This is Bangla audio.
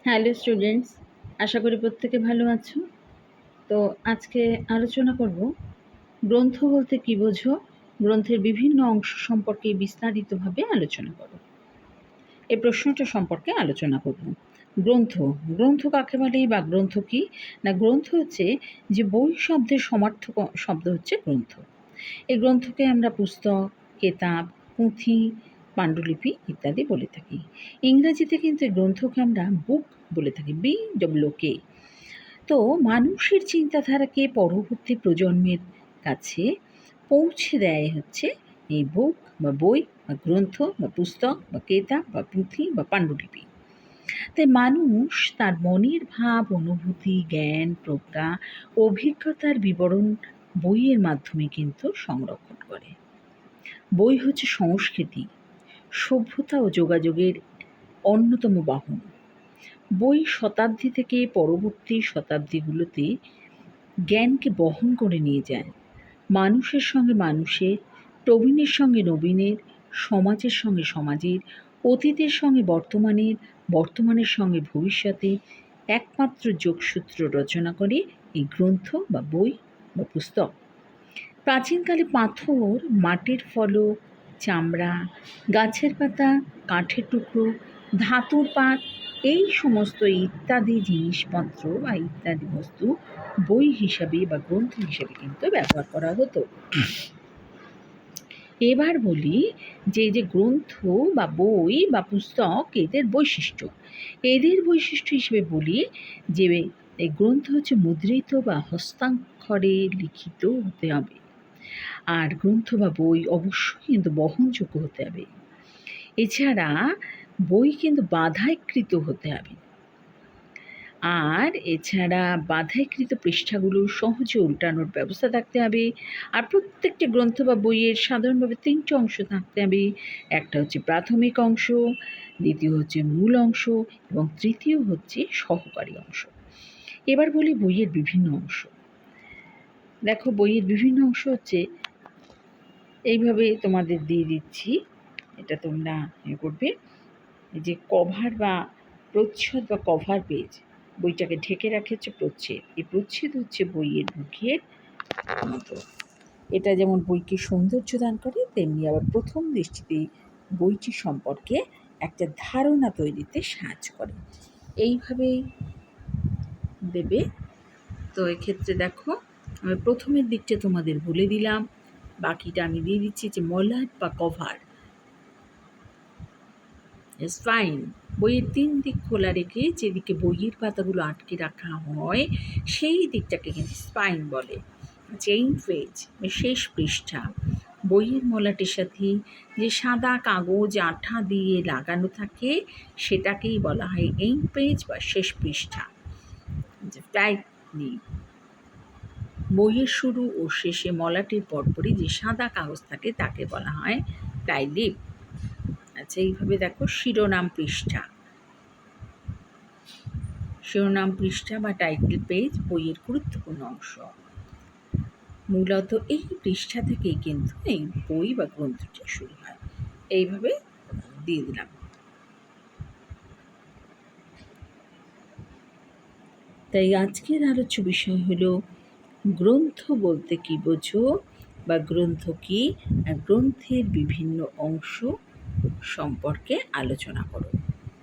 হ্যালো স্টুডেন্টস, আশা করি প্রত্যেকে ভালো আছো। তো আজকে আলোচনা করব গ্রন্থ বলতে কী বোঝো, গ্রন্থের বিভিন্ন অংশ সম্পর্কে বিস্তারিতভাবে আলোচনা করো। এই প্রশ্নটা সম্পর্কে আলোচনা করব। গ্রন্থ কাকে বলে বা গ্রন্থ কী? না, গ্রন্থ হচ্ছে যে বই শব্দের সমার্থক শব্দ হচ্ছে গ্রন্থ। এই গ্রন্থকে আমরা পুস্তক, কেতাব, পুঁথি, পাণ্ডুলিপি ইত্যাদি বলে থাকি। ইংরাজিতে কিন্তু এই গ্রন্থকে আমরা বুক বলে থাকি, BOOK। তো মানুষের চিন্তাধারাকে পরবর্তী প্রজন্মের কাছে পৌঁছে দেয় হচ্ছে এই বুক বা বই বা গ্রন্থ বা পুস্তক বা কেতাব বা পুঁথি বা পাণ্ডুলিপি। তাই মানুষ তার মনের ভাব, অনুভূতি, জ্ঞান, প্রজ্ঞা, অভিজ্ঞতার বিবরণ বইয়ের মাধ্যমে কিন্তু সংরক্ষণ করে। বই হচ্ছে সংস্কৃতি, সভ্যতা ও যোগাযোগের অন্যতম বাহন। বই শতাব্দী থেকে পরবর্তী শতাব্দীগুলোতে জ্ঞানকে বহন করে নিয়ে যায়। মানুষের সঙ্গে মানুষের, প্রবীণের সঙ্গে নবীনের, সমাজের সঙ্গে সমাজের, অতীতের সঙ্গে বর্তমানের, বর্তমানের সঙ্গে ভবিষ্যতের একমাত্র যোগসূত্র রচনা করে এই গ্রন্থ বা বই বা পুস্তক। প্রাচীনকালে পাথর, মাটির ফলক, চামড়া, গাছের পাতা, কাঠের টুকরো, ধাতুর পাত, এই সমস্ত ইত্যাদি জিনিসপত্র বা ইত্যাদি বস্তু বই হিসাবে বা গ্রন্থ হিসাবে কিন্তু ব্যবহার করা হতো। এবার বলি যে এই যে গ্রন্থ বা বই বা পুস্তক, এদের বৈশিষ্ট্য হিসেবে বলি যে এই গ্রন্থ হচ্ছে মুদ্রিত বা হস্তাক্ষরে লিখিত হতে হবে। আর গ্রন্থ বা বই অবশ্যই কিন্তু বহনযোগ্য হতে হবে। এছাড়া বই কিন্তু বাধাইকৃত হতে হবে। আর এছাড়া বাধাইকৃত পৃষ্ঠাগুলো সহজে উল্টানোর ব্যবস্থা থাকতে হবে। আর প্রত্যেকটি গ্রন্থ বা বইয়ের সাধারণভাবে 3টে অংশ থাকতে হবে। একটা হচ্ছে প্রাথমিক অংশ, দ্বিতীয় হচ্ছে মূল অংশ এবং তৃতীয় হচ্ছে সহকারী অংশ। এবার বলি বইয়ের বিভিন্ন অংশ। দেখো, বইয়ের বিভিন্ন অংশ হচ্ছে এইভাবে তোমাদের দিয়ে দিচ্ছি, এটা তোমরা করবে। এই যে কভার বা প্রচ্ছদ বা কভার পেজ, বইটাকে ঢেকে রাখে হচ্ছে প্রচ্ছদ। এই প্রচ্ছদ হচ্ছে বইয়ের মুখের মতো। এটা যেমন বইকে সৌন্দর্য দান করে, তেমনি আবার প্রথম দৃষ্টিতে বইটি সম্পর্কে একটা ধারণা তৈরিতে সাহায্য করে। এইভাবেই দেবে। তো এক্ষেত্রে দেখো, আমি প্রথমের দিকটা তোমাদের বলে দিলাম, বাকিটা আমি দিয়ে দিচ্ছি যে মলাট বা কভার। স্পাইন, বইয়ের 3 দিক খোলা রেখে যেদিকে বইয়ের পাতাগুলো আটকে রাখা হয় সেই দিকটাকে কিন্তু স্পাইন বলে। চেইন পেজ, শেষ পৃষ্ঠা, বইয়ের মলাটের সাথে যে সাদা কাগজ আঠা দিয়ে লাগানো থাকে সেটাকেই বলা হয় এন্ড পেজ বা শেষ পৃষ্ঠা। টাইপ নিই, বইয়ের শুরু ও শেষে মলাটের পরপরই যে সাদা কাগজ থাকে তাকে বলা হয় টাইলিপ। আচ্ছা, এইভাবে দেখো শিরোনাম পৃষ্ঠা বা টাইটেল পেজ বইয়ের গুরুত্বপূর্ণ অংশ। মূলত এই পৃষ্ঠা থেকেই কিন্তু এই বই বা গ্রন্থটি শুরু হয়। এইভাবে দিয়ে দিলাম। তাই আজকের আলোচ্য বিষয় হলো গ্রন্থ বলতে কী বোঝো বা গ্রন্থ কী, আর গ্রন্থের বিভিন্ন অংশ সম্পর্কে আলোচনা করো।